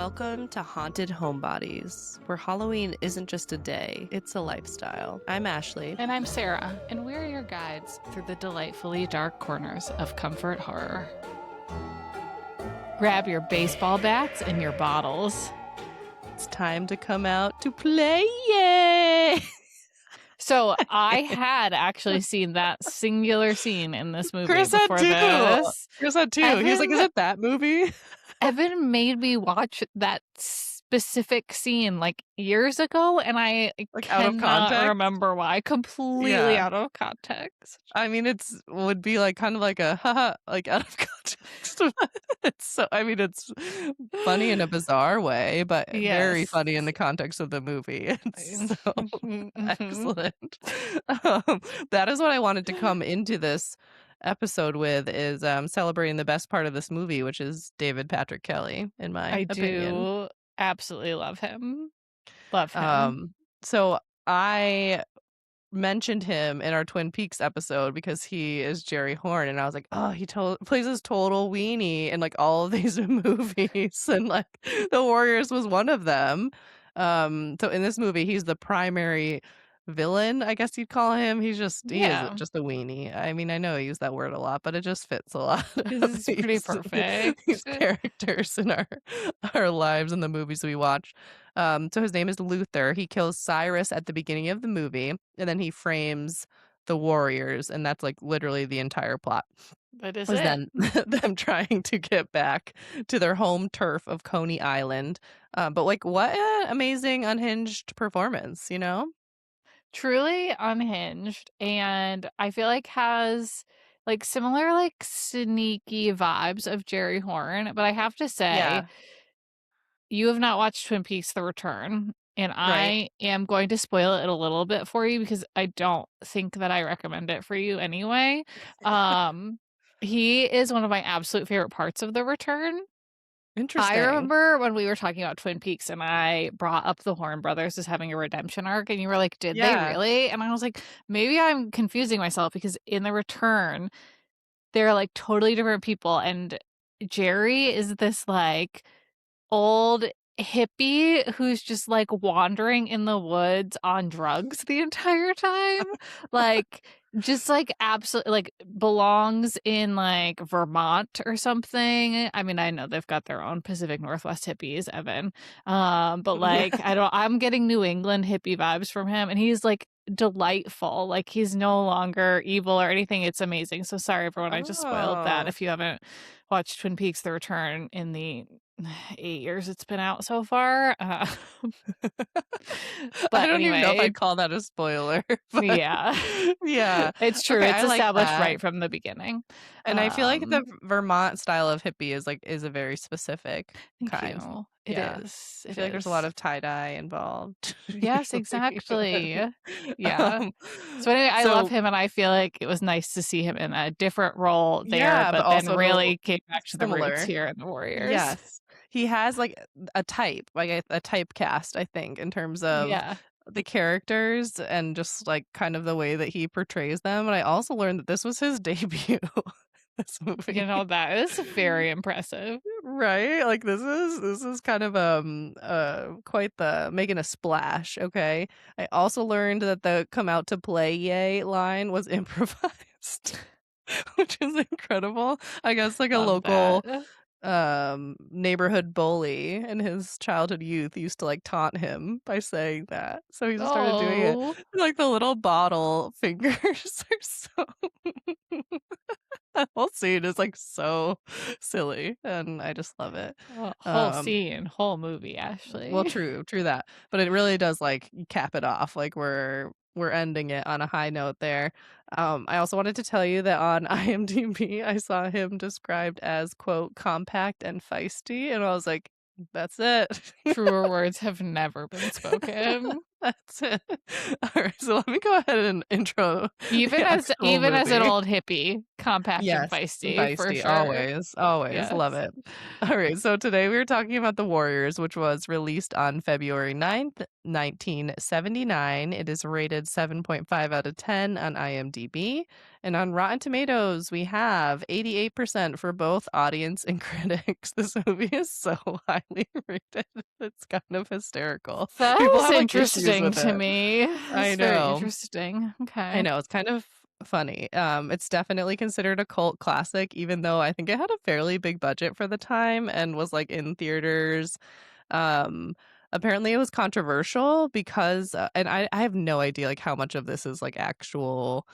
Welcome to Haunted Homebodies, where Halloween isn't just a day, it's a lifestyle. I'm Ashley. And I'm Sarah, and we're your guides through the delightfully dark corners of comfort horror. Grab your baseball bats and your bottles. It's time to come out to play, yay! So I had actually seen that singular scene in this movie Chris had before too. this. Chris had too. He was like, is it that movie? Evan made me watch that specific scene like years ago, and I Like out of cannot context? remember why. Completely out of context. I mean, would be like kind of like a haha, like out of context. It's so, I mean, it's funny in a bizarre way, but very Yes. funny in the context of the movie. It's so excellent. That is what I wanted to come into this episode with, is celebrating the best part of this movie, which is David Patrick Kelly, in my opinion. do absolutely love him. Love him. So I mentioned him in our Twin Peaks episode because he is Jerry Horn, and I was like, oh, he plays this total weenie in like all of these movies, and like The Warriors was one of them. So in this movie, he's the primary villain, I guess you'd call him. He is just a weenie. I mean, I know I use that word a lot, but it just fits a lot. This is pretty perfect. These characters in our lives and the movies we watch. So his name is Luther. He kills Cyrus at the beginning of the movie, and then he frames the Warriors, and that's like literally the entire plot. That is Was it. then them trying to get back to their home turf of Coney Island. But like, what an amazing unhinged performance, you know? Truly unhinged, and I feel like has like similar like sneaky vibes of Jerry Horn, but I have to say, Yeah. you have not watched Twin Peaks: The Return, and Right. I am going to spoil it a little bit for you because I don't think that I recommend it for you anyway. He is one of my absolute favorite parts of The Return. I Interesting. remember when we were talking about Twin Peaks and I brought up the Horn brothers as having a redemption arc, and you were like, did they Yeah. really? And I was like, maybe I'm confusing myself because in The Return, they're like totally different people. And Jerry is this like old hippie who's just like wandering in the woods on drugs the entire time. Like just like absolutely like belongs in like Vermont or something. I mean, I know they've got their own Pacific Northwest hippies, Evan. But like I'm getting New England hippie vibes from him, and he's like delightful. Like he's no longer evil or anything. It's amazing. So sorry everyone, I just spoiled that if you haven't watched Twin Peaks: The Return in the 8 years it's been out so far. But I don't even know if I'd call that a spoiler. Yeah. It's true. Okay, It's I established like right from the beginning. And I feel like the Vermont style of hippie is a very specific kind. You. It is. I feel like there's a lot of tie-dye involved. Yes, usually. exactly. Yeah. So anyway, I love him, and I feel like it was nice to see him in a different role there, but then also really came back to the similar. roots here in the Warriors. Yes. He has like a type, like a typecast, I think, in terms of the characters and just like kind of the way that he portrays them. And I also learned that this was his debut. This movie. You know, that is very impressive. Right? Like this is kind of quite the making a splash, okay? I also learned that the come out to play yay line was improvised. Which is incredible. I guess like a local neighborhood bully in his childhood youth used to like taunt him by saying that. So he just started doing it. Like the little bottle fingers are so that whole scene is like so silly, and I just love it. Whole scene, whole movie, Ashley. Well, true that, but it really does like cap it off. Like we're ending it on a high note there. I also wanted to tell you that on IMDb, I saw him described as quote compact and feisty, and I was like, that's it. Truer words have never been spoken. That's it. Alright, so let me go ahead and intro the actual Even as an movie. old hippie, compact and Yes, feisty for feisty, sure. always, always, love Yes. it. Alright, so today we're talking about The Warriors, which was released on February 9th, 1979. It is rated 7.5 out of 10 on IMDb, and on Rotten Tomatoes, we have 88% for both audience and critics. This movie is so highly rated, it's kind of hysterical. That People is have, like, issues interesting with to it. me. I It's very know. interesting. I Okay. know, it's kind of funny. It's definitely considered a cult classic, even though I think it had a fairly big budget for the time and was, like, in theaters. Um, Apparently it was controversial because, and I have no idea, like, how much of this is, like, actual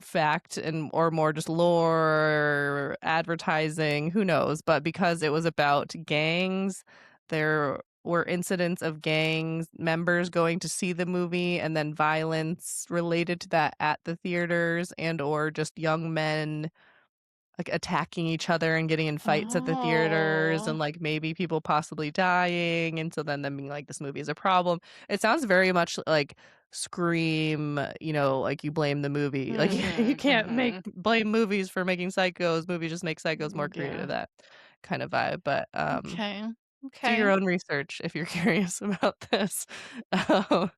fact and or more just lore, advertising, who knows? But because it was about gangs, there were incidents of gangs members going to see the movie and then violence related to that at the theaters and or just young men like attacking each other and getting in fights at the theaters Oh. and like maybe people possibly dying and so then them being like this movie is a problem. It sounds very much like Scream, like you blame the movie. Like you Mhm, can't make mhm. blame movies for making psychos. Movies just make psychos more creative, Yeah. that kind of vibe. But Okay. do your Okay. own research if you're curious about this. Um,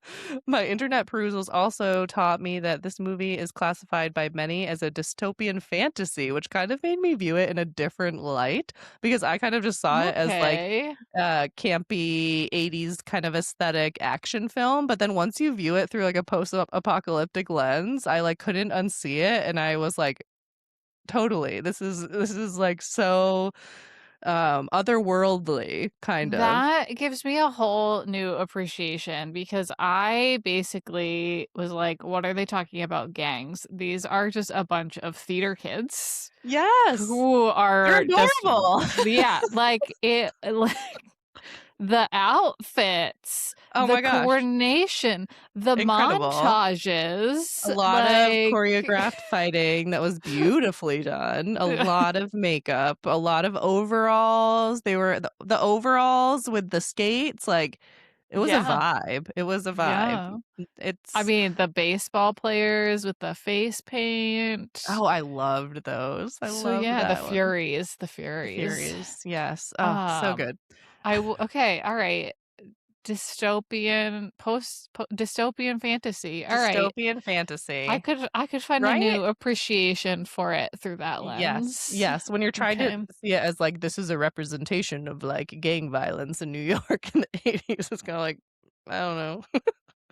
my internet perusals also taught me that this movie is classified by many as a dystopian fantasy, which kind of made me view it in a different light because I kind of just saw it as like Okay. campy 80s kind of aesthetic action film. But then once you view it through like a post apocalyptic lens, I like couldn't unsee it. And I was like, totally, this is like so otherworldly kind of. That gives me a whole new appreciation because I basically was like, what are they talking about gangs? These are just a bunch of theater kids Yes. who They're are just adorable. yeah, like it like the outfits, Oh the my gosh, coordination, the incredible. A montages, lot of like choreographed fighting that was beautifully done, a lot of makeup, a lot of overalls. They were the overalls with the skates, like, it was a yeah, vibe. It was a vibe. yeah. I It's mean, the baseball players with the face paint. Oh, I loved those. I So loved yeah, the that one. Furies, the The Furies. Furies, yes. Oh, so Um, good. okay, all right. Dystopian fantasy. All right. Dystopian fantasy, I could find a right? new appreciation for it through that Yes, lens. yes, when you're trying to Okay. see it as, like, this is a representation of, like, gang violence in New York in the '80s, it's kinda like, I don't know.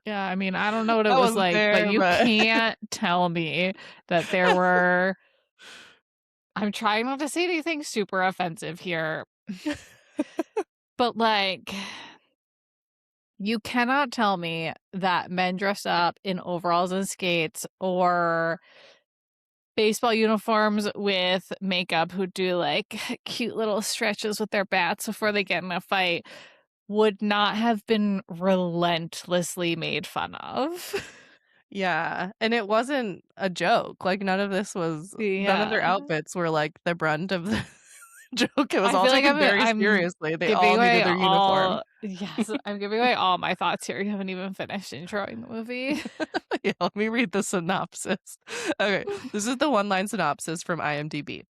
Yeah, I mean, I don't know what it I was wasn't like, but there, you but can't tell me that there were I'm trying not to say anything super offensive here, but like you cannot tell me that men dress up in overalls and skates or baseball uniforms with makeup who do like cute little stretches with their bats before they get in a fight would not have been relentlessly made fun of. yeah, and it wasn't a joke, like, none of their Yeah. outfits were, like, the brunt of the joke, it was I all feel like taken very I'm seriously, they giving all away needed their uniform. all yes, I'm giving away all my thoughts here. You haven't even finished introing the movie. Yeah, let me read the synopsis. Okay, this is the one-line synopsis from IMDb.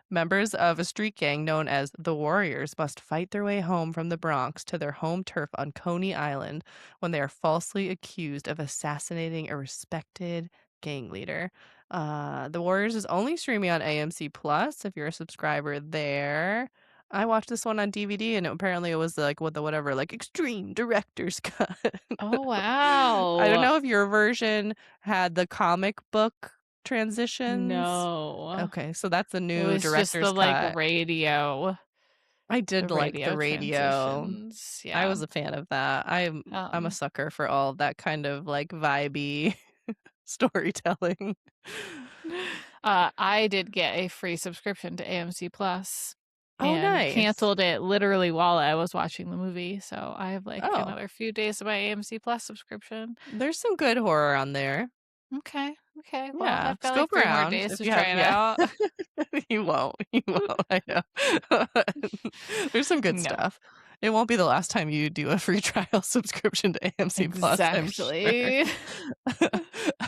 Members of a street gang known as the Warriors must fight their way home from the Bronx to their home turf on Coney Island when they are falsely accused of assassinating a respected gang leader. The Warriors is only streaming on AMC Plus if you're a subscriber there. I watched this one on DVD and apparently it was like with the whatever, like extreme director's cut. Oh, I don't wow. know if your version had the comic book transitions. No. Okay, so that's a It new was just director's the, like, cut. I the did like the radio radio. transitions, I yeah. was a fan of that. I'm a Um, sucker for all of that kind of like vibey storytelling. I did get a free subscription to AMC Plus Oh, and nice. canceled it literally while I was watching the movie, so I have, like, Oh, another few days of my AMC Plus subscription. there's some good horror on there. Okay, okay, well, Yeah, I've got, like, scope 3 more around days if to you try have it yeah. out. You won't, I know. There's some good No. stuff. It won't be the last time you do a free trial subscription to AMC Plus, I'm sure. Exactly.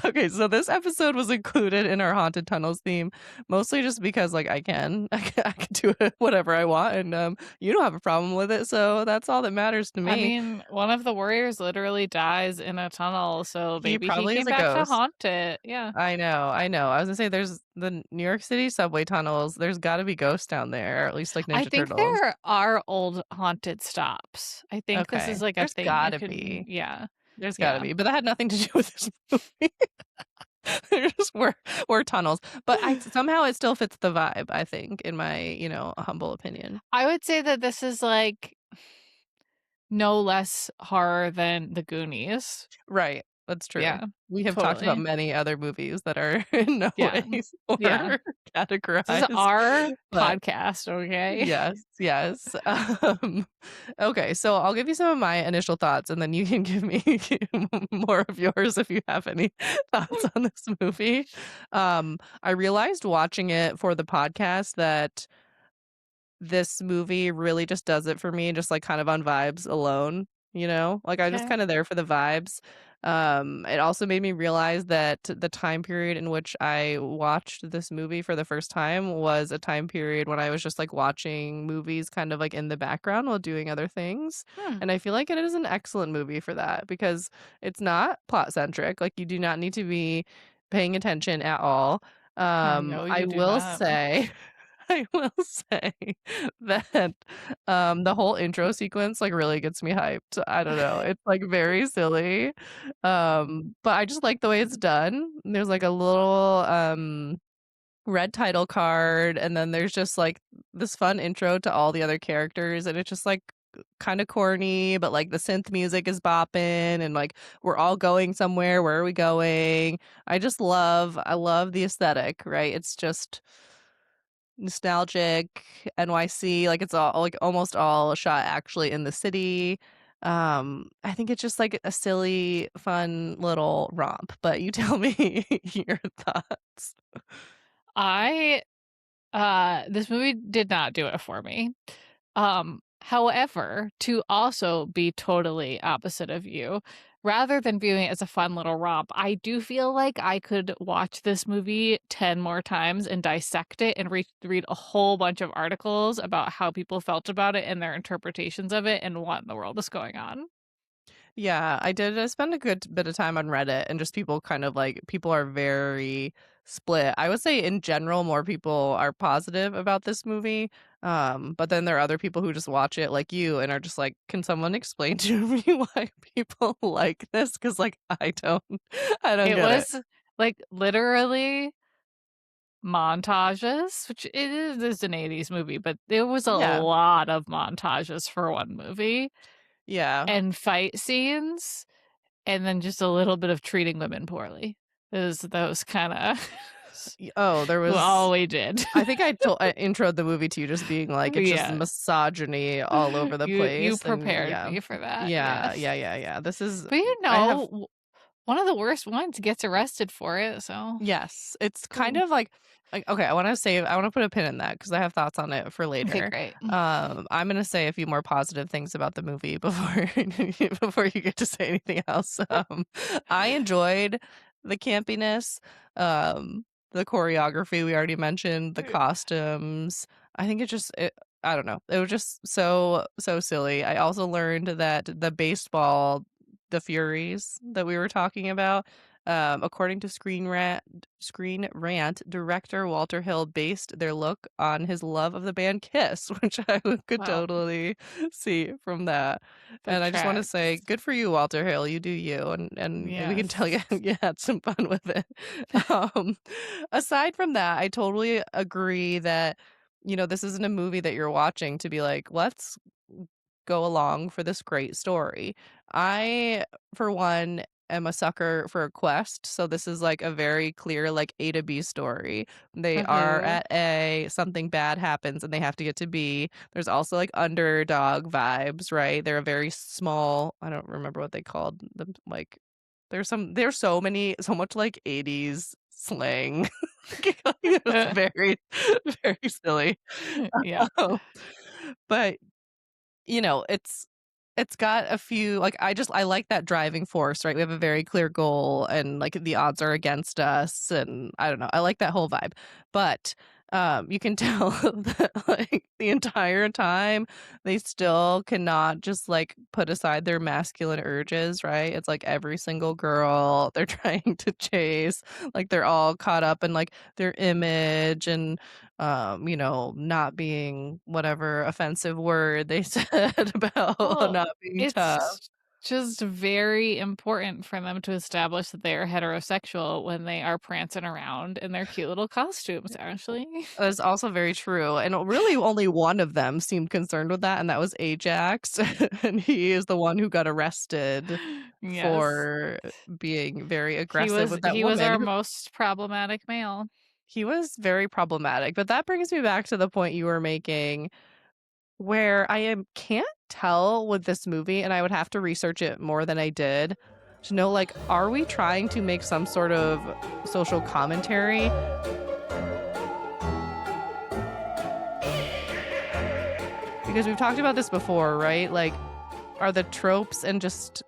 Okay, so this episode was included in our Haunted Tunnels theme, mostly just because, like, I can. I can do it whatever I want, and, you don't have a problem with it, so that's all that matters to I me. mean, one of the warriors literally dies in a tunnel, so He maybe he probably is came a back to ghost. haunt it. Yeah. I know, I know. I was gonna say there's the New York City subway tunnels, there's gotta be ghosts down there, or at least like I Ninja think Turtles. there are old haunted stops. I think this is Okay, like a there's thing you gotta can, be. yeah. There's gotta Yeah. be, but that had nothing to do with this movie. There just were tunnels, but I somehow it still fits the vibe, I think, in my, humble opinion. I would say that this is like no less horror than The Goonies. Right, that's true. Yeah, We have talked about totally. many other movies that are in no Yeah. ways Yeah. horror This is categorized, our but podcast, okay? yes, yes. Okay, so I'll give you some of my initial thoughts, and then you can give me more of yours if you have any thoughts on this movie. I realized watching it for the podcast that this movie really just does it for me, just, like, kind of on vibes alone, you know? Like, I'm just Okay. kinda there for the vibes. It also made me realize that the time period in which I watched this movie for the first time was a time period when I was just, like, watching movies kind of, like, in the background while doing other things, Hmm. and I feel like it is an excellent movie for that because it's not plot-centric, like, you do not need to be paying attention at all. No, I you do will not. say I will say that, the whole intro sequence, like, really gets me hyped. I don't know, it's, like, very silly, but I just like the way it's done. There's, like, a little, red title card, and then there's just, like, this fun intro to all the other characters, and it's just, like, kinda corny, but, like, the synth music is bopping, and, like, we're all going somewhere. Where are we going? I love the aesthetic, right? It's just nostalgic, NYC, like, it's all like, almost all shot actually in the city. I think it's just, like, a silly, fun little romp, but you tell me your thoughts. I this movie did not do it for me. However, to also be totally opposite of you, rather than viewing it as a fun little romp, I do feel like I could watch this movie 10 more times and dissect it and read a whole bunch of articles about how people felt about it and their interpretations of it and what in the world is going on. Yeah, I did. I spend a good bit of time on Reddit and just people kind of like people are very split. I would say in general more people are positive about this movie. But then there are other people who just watch it like you and are just like, can someone explain to me why people like this? Because like I don't It get it. was like literally montages, which it is an 80s movie, but there was a Yeah. lot of montages for one movie, Yeah. and fight scenes, and then just a little bit of treating women poorly. Is those kinda Oh, there was all we did. I introed the movie to you just being like, it's just Yeah. misogyny all over the You place, and prepared yeah. me for that, Yeah, yes. yeah, yeah, yeah. This is But, I have one of the worst ones gets arrested for it, so yes, it's kind cool. of like, okay, I wanna put a pin in that because I have thoughts on it for Okay, later. great. I'm gonna say a few more positive things about the movie before before you get to say anything else. I enjoyed the campiness, the choreography we already mentioned, the costumes. I think I don't know. It was just so silly. I also learned that the Furies that we were talking about, according to Screen Rant, director Walter Hill based their look on his love of the band Kiss, which I could Well, totally see from that. that And I just want to say, tracks. good for you, Walter Hill. You do you, and we can tell you Yes. you had some fun with it. Um, Aside from that, I totally agree that this isn't a movie that you're watching to be like, let's go along for this great story. I, for one, am a sucker for a quest, so this is like a very clear like A to B story. They are Mhm. at A, something bad happens and they have to get to B. There's also like underdog vibes, right? They're a very small, I don't remember what they called them, like there's so much like 80s slang. It's very very silly. Yeah. Um, but you know, it's got a few like I like that driving force, right? We have a very clear goal and like the odds are against us and I don't know. I like that whole vibe. But you can tell that like the entire time they still cannot just like put aside their masculine urges, right? It's like every single girl they're trying to chase, like they're all caught up in like their image and not being whatever offensive word they said about Well, not being tough. it's just very important for them to establish that they are heterosexual when they are prancing around in their cute little costumes, actually. That's also very true. And really only one of them seemed concerned with that, and that was Ajax. And he is the one who got arrested Yes. for being very He aggressive was with that he was woman. our most problematic male. He was very problematic. But that brings me back to the point you were making where can't tell with this movie, and I would have to research it more than I did to know, like, are we trying to make some sort of social commentary? Because we've talked about this before, right? Like, are the tropes and just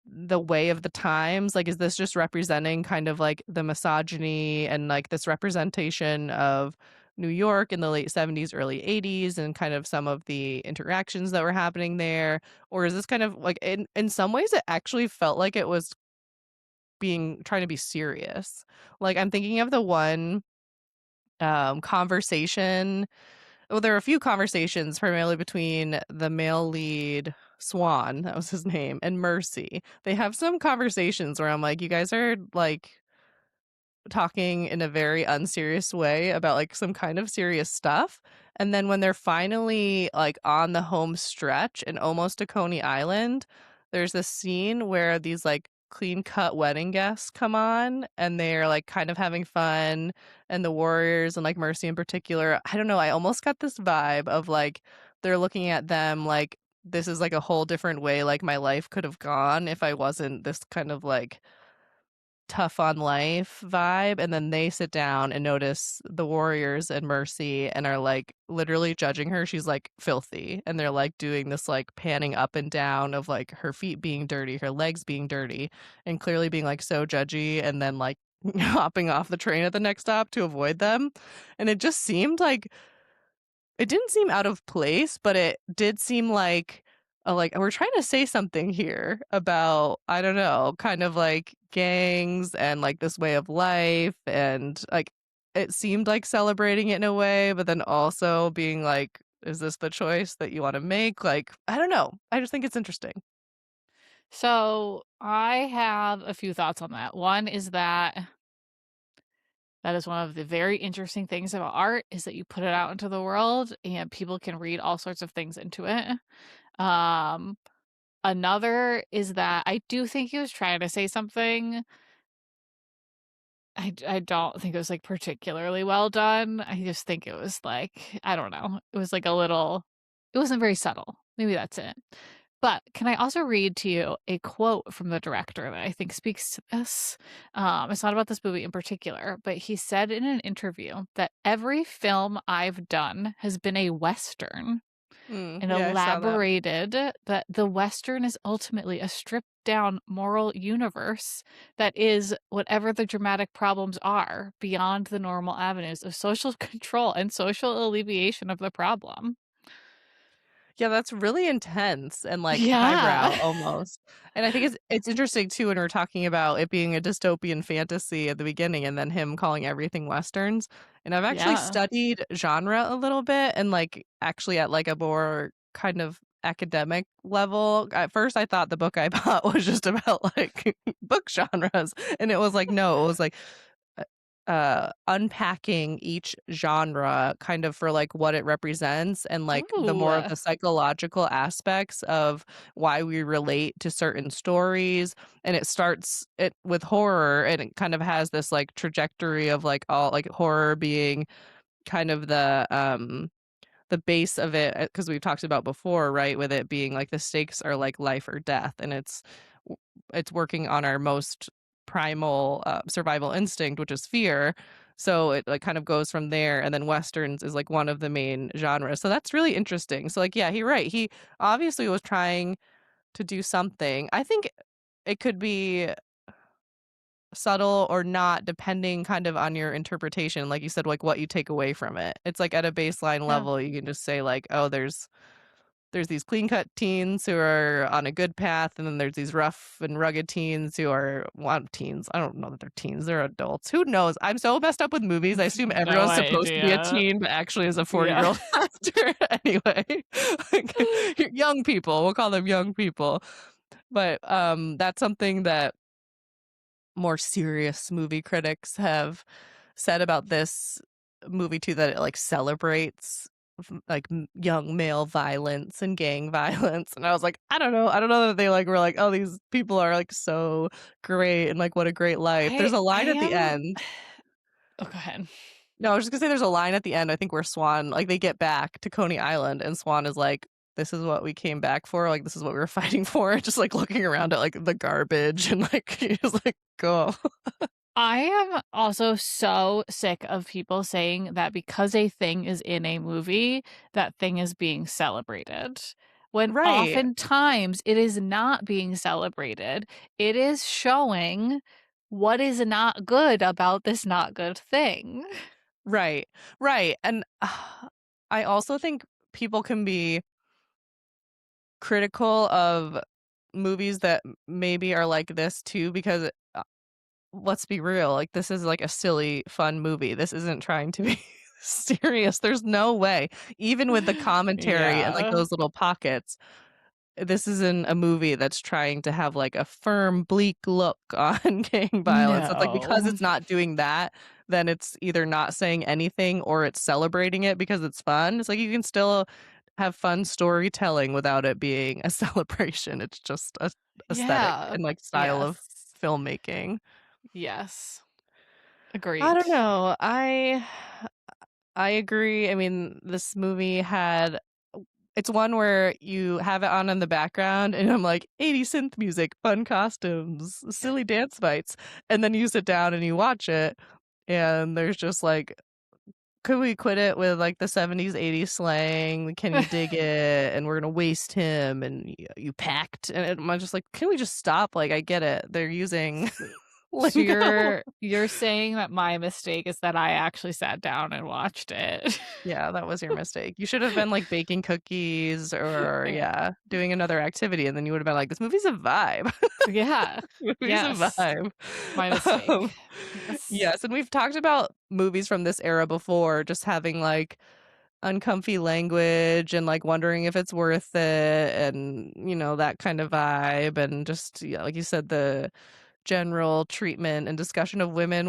the way of the times, like, is this just representing kind of like the misogyny and like this representation of New York in the late 70s, early 80s, and kind of some of the interactions that were happening there? Or is this kind of like in some ways it actually felt like it was being trying to be serious? Like I'm thinking of the one conversation. Well, there are a few conversations primarily between the male lead, Swan, that was his name, and Mercy. They have some conversations where I'm like, you guys are like talking in a very unserious way about like some kind of serious stuff. And then when they're finally like on the home stretch and almost to Coney Island, there's this scene where these like clean cut wedding guests come on and they're like kind of having fun, and the Warriors and like Mercy in particular, I don't know, I almost got this vibe of like they're looking at them like this is like a whole different way like my life could have gone if I wasn't this kind of like tough on life vibe. And then they sit down and notice the Warriors and Mercy and are like literally judging her. She's like filthy, and they're like doing this like panning up and down of like her feet being dirty, her legs being dirty, and clearly being like so judgy, and then like hopping off the train at the next stop to avoid them. And it just seemed like it didn't seem out of place, but it did seem like we're trying to say something here about, I don't know, kind of like gangs and like this way of life, and like it seemed like celebrating it in a way, but then also being like, is this the choice that you want to make? Like, I don't know. I just think it's interesting. So, I have a few thoughts on that. One is that is one of the very interesting things about art is that you put it out into the world and people can read all sorts of things into it. Um, Another is that I do think he was trying to say something. I don't think it was, like, particularly well done. I just think it was, like, I don't know. It was, like, a little it wasn't very subtle. Maybe that's it. But can I also read to you a quote from the director that I think speaks to this? It's not about this movie in particular, but he said in an interview that every film I've done has been a Western, and Yeah, I saw that. elaborated that the Western is ultimately a stripped down moral universe that is whatever the dramatic problems are beyond the normal avenues of social control and social alleviation of the problem. Yeah, that's really intense and, like, Yeah. highbrow almost. And I think it's interesting too when we're talking about it being a dystopian fantasy at the beginning and then him calling everything Westerns. And I've actually Yeah. studied genre a little bit and, like, actually at, like, a more kind of academic level. At first, I thought the book I bought was just about, like, book genres, and it was like, no, it was like unpacking each genre kind of for like what it represents and like the Ooh. more of the psychological aspects of why we relate to certain stories. And it starts it with horror, and it kind of has this like trajectory of like all like horror being kind of the base of it, because we've talked about before, right, with it being like the stakes are like life or death, and it's working on our most primal survival instinct, which is fear. So it, like, kind of goes from there, and then westerns is, like, one of the main genres. So that's really interesting. So, like, yeah, you're right. He obviously was trying to do something. I think it could be subtle or not depending kind of on your interpretation, like you said, like, what you take away from it. It's like at a baseline Yeah. level, you can just say like, "Oh, there's these clean-cut teens who are on a good path, and then there's these rough and rugged teens who are well, teens. I don't know that they're teens, they're adults. Who knows? I'm so messed up with movies. I assume No everyone's supposed to be a idea. teen, but actually is a Yeah. 40-year-old actor anyway. Like, young people, we'll call them young people. But, that's something that more serious movie critics have said about this movie too, that it, like, celebrates young male violence and gang violence, and I was like, I don't know that they, like, were like, "Oh, these people are, like, so great and, like, what a great life." There's a I line at the am end. Oh, go ahead. No, I was just gonna say there's a line at the end, I think, where Swan, like, they get back to Coney Island, and Swan is like, "This is what we came back for, like, this is what we were fighting for," just, like, looking around at, like, the garbage and, like, he's like, "Go." I am also so sick of people saying that because a thing is in a movie, that thing is being celebrated. When Right, oftentimes it is not being celebrated. It is showing what is not good about this not good thing. right, right, and, I also think people can be critical of movies that maybe are like this too because, let's be real, like, this is, like, a silly, fun movie. This isn't trying to be serious. There's no way. Even with the commentary and, like, Yeah. those little pockets, this isn't a movie that's trying to have, like, a firm, bleak look on gang violence. It's like, because No. it's not doing that, then it's either not saying anything or it's celebrating it because it's fun. It's like you can still have fun storytelling without it being a celebration. It's just a aesthetic Yeah. and, like, style of Yes. filmmaking. Yes. I Agreed. don't know. I agree. I mean, this movie had it's one where you have it on in the background and I'm like, 80s synth music, fun costumes, silly dance bites. And then you sit down and you watch it and there's just like, could we quit it with like the 70s, 80s slang? Can you dig it? And we're gonna waste him and you packed. And I'm just like, can we just stop? Like, I get it. They're using So lingo. you're saying that my mistake is that I actually sat down and watched it. Yeah, that was your mistake. You should have been, like, baking cookies or, Yeah. yeah, doing another activity, and then you would've been like, "This movie's a vibe. Yeah. Movie's a Yes. vibe." My mistake. Um, Yes. yes, and we've talked about movies from this era before, just having, like, uncomfy language and, like, wondering if it's worth it and, that kind of vibe, and just, yeah, like you said, the general treatment and discussion of women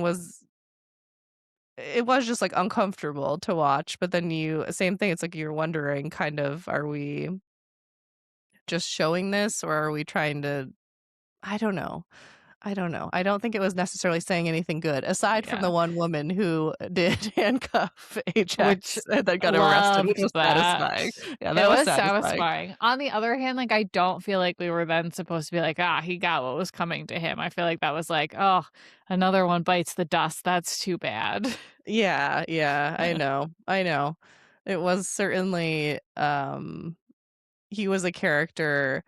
it was just, like, uncomfortable to watch, but then same thing, it's like you're wondering kind of, are we just showing this or are we trying to I don't know. I don't know. I don't think it was necessarily saying anything good, aside from the Yeah. one woman who did handcuff Which Ajax and then got arrested, which loved was that. satisfying. Yeah, It that was was satisfying. satisfying. On the other hand, like, I don't feel like we were then supposed to be like, "Ah, he got what was coming to him." I feel like that was like, "Oh, another one bites the dust. That's too bad." Yeah, yeah, I know, I know. It was certainly, he was a character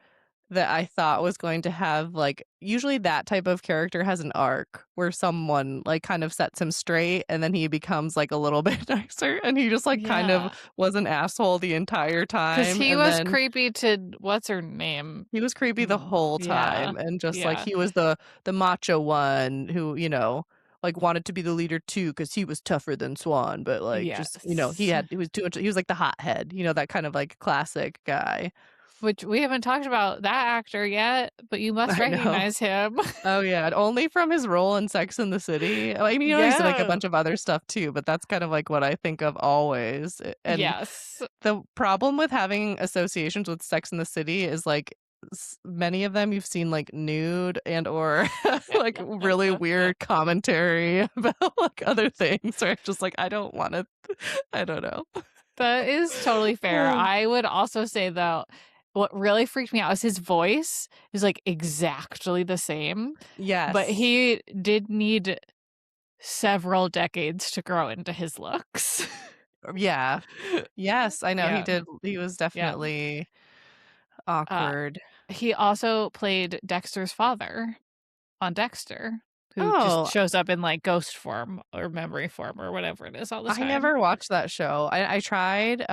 that I thought was going to have, like usually that type of character has an arc where someone, like, kind of sets him straight and then he becomes, like, a little bit nicer, and he just, like, kind of Yeah. was an asshole the entire 'Cause time, he and was then creepy to what's her name? he was creepy the whole Yeah. time, and just, like, Yeah. he was the macho one who, like, wanted to be the leader too because he was tougher than Swan, but, like, just, Yes. he was too much he was, like, the hothead, that kind of, like, classic guy. Which we haven't talked about that actor yet, but you must I know. recognize him. Oh, yeah, and only from his role in Sex and the City. Oh, I mean, he's in, like, a Yeah. bunch of other stuff too, but that's kind of, like, what I think of always, and Yes. the problem with having associations with Sex and the City is, like, many of them you've seen, like, nude and or, like, really weird commentary about, like, other things where it's just like, I don't wanna I don't know. That is totally fair. I would also say, though, what really freaked me out is his voice is, like, exactly the same, but Yes. he did need several decades to grow into his looks. Yeah. Yes, I know he Yeah. did. He was Yeah. definitely Uh, awkward. he also played Dexter's father on Dexter, who just Oh, shows up in like ghost form or memory form or whatever it is all the I time. never watched that show. I tried,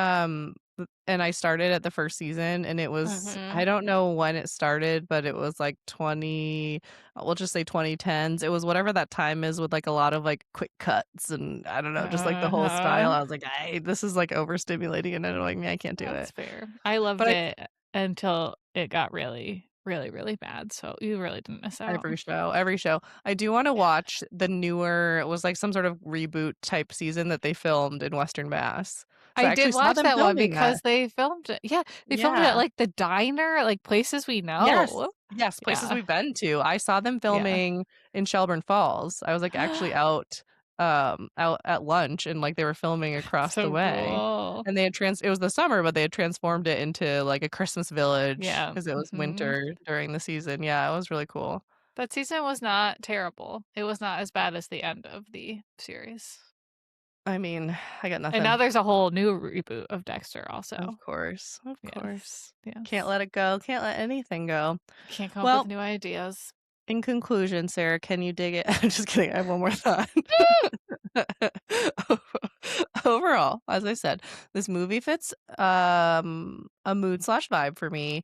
and I started at the first season, and it was I Mhm. don't know when it started, but it was like 20, we'll just say 2010s. It was whatever that time is with like a lot of like quick cuts and I don't know, just like the whole style. Uh-huh. I was like, this is like overstimulating and annoying me. I can't do That's it. fair. I loved But it until it got really, really, really bad. So you really didn't miss out. every show. I do want to watch the newer, it was like some sort of reboot type season that they filmed in Western Mass. So I I actually did saw watch them that one filming that. because they filmed it. Yeah, they filmed it at Yeah. like the diner, like places we Yes. know. Yes, places Yeah. we've been to. I saw them Yeah. filming in Shelburne Falls. I was, like, actually out at lunch, and, like, they were filming across the So way, cool. and they had it was the summer, but they had transformed it into, like, a Christmas village Yeah. because it was Mhm. winter during the season. Yeah, it was really cool. That season was not terrible. It was not as bad as the end of the series. I mean, I got And now nothing. there's a whole new reboot of Dexter Of also. course, of Yes. course. Can't Yes. let it go, can't let anything go. Can't come up with Well, new ideas. in conclusion, Sarah, can you dig it? I'm just kidding, I have one more thought. Overall, as I said, this movie fits a mood slash vibe for me.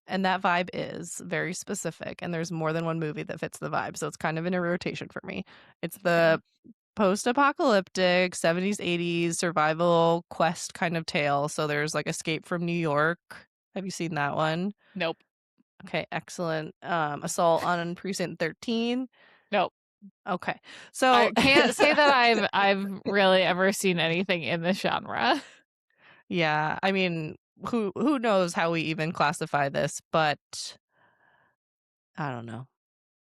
And that vibe is very specific. And there's more than one movie that fits the vibe. So it's kind of in a rotation for me. It's Fair. the post apocalyptic 70s, 80s survival quest kind of tale. So there's like Escape from New York. Have you seen that one? Nope. Okay, excellent. Assault on Precinct 13. Nope. Okay. So I can't say that I've really ever seen anything in this genre. yeah, I mean, who knows how we even classify this, but I don't know.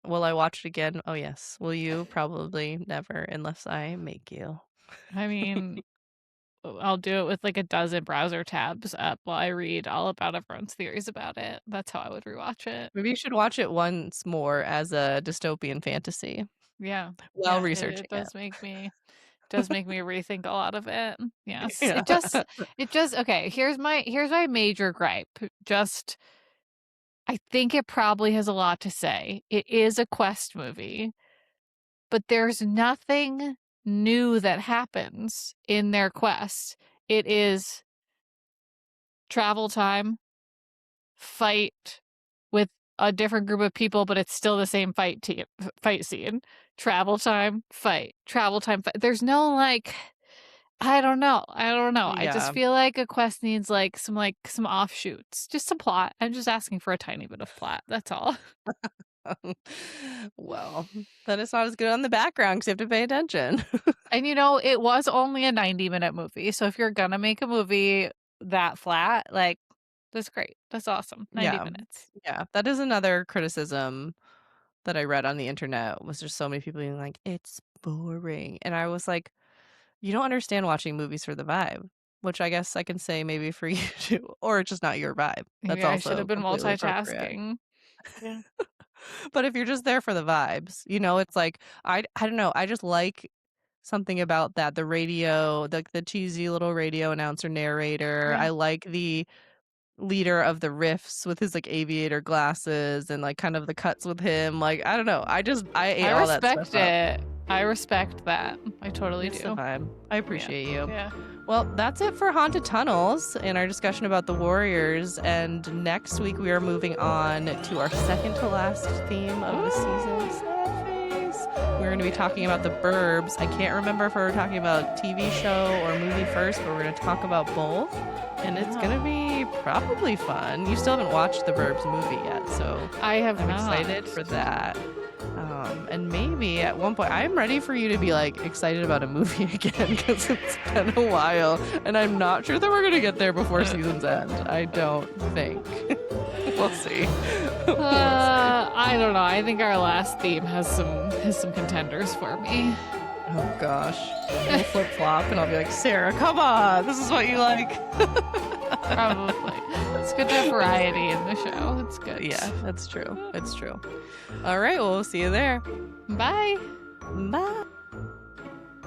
Will I watch it again? Oh yes. Will you? Probably never unless I make you. I mean, I'll do it with like a dozen browser tabs up while I read all about everyone's theories about it. That's how I would rewatch it. Maybe you should watch it once more as a dystopian fantasy Yeah. while Yeah, it researching it. does make me rethink a lot of it. Yes. Yeah. It just okay, here's my major gripe. Just I think it probably has a lot to say. It is a quest movie, but there's nothing new that happens in their quest. It is travel time, fight with a different group of people, but it's still the same fight scene. Travel time, fight. There's no like I don't know. I don't know. I just Yeah. feel like a quest needs like some offshoots, just some plot. I'm just asking for a tiny bit of plot. That's all. Well, then it's not as good on the background because you have to pay attention. And it was only a 90-minute movie. So if you're gonna make a movie that flat, like that's great. That's awesome. 90 Yeah. minutes. Yeah. That is another criticism that I read on the internet was just so many people being like, it's boring. And I was like, you don't understand watching movies for the vibe, which I guess I can say maybe for you too, or it's just not your vibe. Maybe That's I should also have been completely appropriate. multitasking. Yeah. But if you're just there for the vibes, it's like I don't know, I just like something about that. The radio, the cheesy little radio announcer narrator. Yeah. I like the leader of the riffs with his like aviator glasses and like kind of the cuts with him. Like I don't know. I ate I all that stuff respect up. it. I respect that. I totally It's the do. vibe. I Yeah. appreciate you. Yeah. Well, that's it for Haunted Tunnels and our discussion about the Warriors. And next week we are moving on to our second to last theme of the season. Sad face. We're going to be talking about the Burbs. I can't remember if we were talking about TV show or movie first, but we're going to talk about both. And it's going to be probably fun. You still haven't watched the Burbs movie yet, so I have I'm not. excited for that. And maybe at one point, I'm ready for you to be like excited about a movie again because it's been a while, and I'm not sure that we're gonna get there before season's end. I don't think. We'll see. I don't know. I think our last theme has some contenders for me. Oh gosh, we'll flip flop, and I'll be like, Sarah, come on, this is what you like. Probably. It's good to have variety in the show. It's good. Yeah, that's true. It's true. All right, well, we'll see you there. Bye. Bye.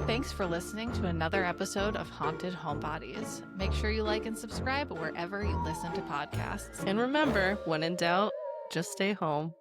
Thanks for listening to another episode of Haunted Homebodies. Make sure you like and subscribe wherever you listen to podcasts. And remember, when in doubt, just stay home.